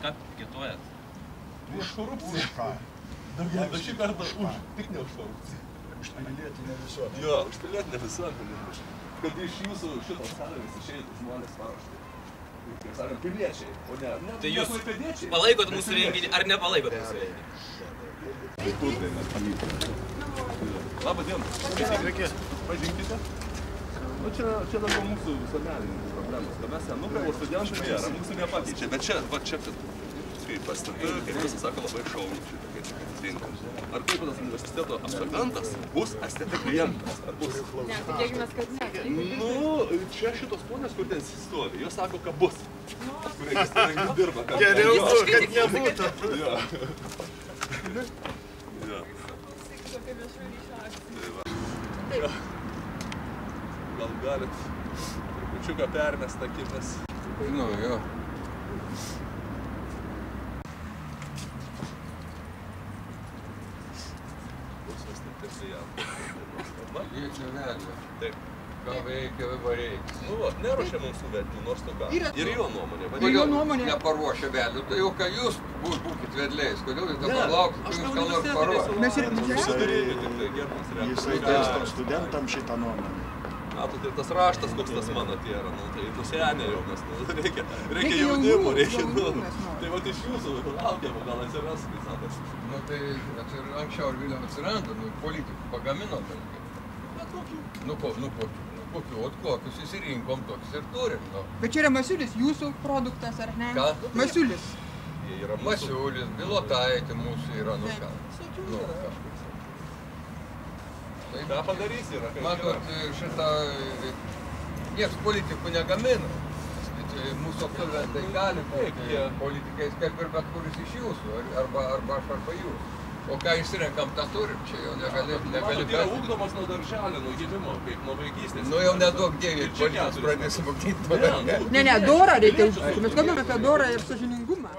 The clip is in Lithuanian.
ką piketuojat? Už korupciją. Už ką? Daugiausia šį kartą už, tik ne už korupciją. Už pilietinę visuomenę. Jo, už pilietinę visuomenę. Kad iš jūsų šitos salės išeitų žmonės paraštai. Kaip sakant, piliečiai, o ne Tai jūs klaipėdiečiai. palaikot mūsų renginį ar nepalaikot mūsų renginį? Kultūrai mes pamykime. Labą dieną. Sveiki. Pažinkite. Nu čia daugiau mūsų visuomenininkų problemos. Kad mes senukai, o studentai nėra, mūsų nepakeičia. Bet čia, va čia, kaip pastatu, kaip visi sako, labai šauniai šitą, kaip tinka. Ar Klaipėdos universiteto absolventas bus STT klientas? Ar bus? Ne, tikėkime, kad ne. Nu, čia šitos ponės, kur ten stovi, jos sako, kad bus. Kurie registruojami dirba. Geriau, kad nebūtų. Jo. Jo. Gal galit trupučiuką permest akimis? Nu, jo. Pusės taip klientų. Vietinio vedlio. Taip. Ką veikia vivariai. Nu, neruošia mums tų vedlių, nors to ką. Ir jo nuomonė. Kodėl neparuošia vedlių? Tai jau ką jūs būkit vedliais. Kodėl jūs dabar laukit, kai jūs ką nors paruošia? Mes ir Jisai dėsto studentam šitą nuomonę. Matot, ir tas raštas, koks tas mano tėra, nu, tai nusenė jau, nes reikia jaunimo, reikia, tai vat iš jūsų laukiama, gal atsiras, kai sakot. Nu tai anksčiau ir vėliau atsiranda, nu politikų pagamino. Nu kokiu, kokius įsirinkom, tokius ir turim. Bet čia yra Masiulis, jūsų produktas, ar ne? Ką? Masiulis. Jie yra mūsų. Masiulis, Bilotaitė mūsų yra, nu ką. Nu ką. Ką padarys yra? Matot, šitą nieks politikų negamina. Mūsų absolventai gali būti politikais, kaip ir bet kuris iš jūsų, arba aš arba jūs. O ką išsirenkam, tą turim, čia jau negali Matot, yra ugdomas nuo darželio, nuo gimimo, kaip nuo vaikystės. Nu jau nedaug dėvė, politikus pradėsim mokyti. Ne, dorą reikia ugdyti. Mes kalbame apie dorą ir sąžiningumą.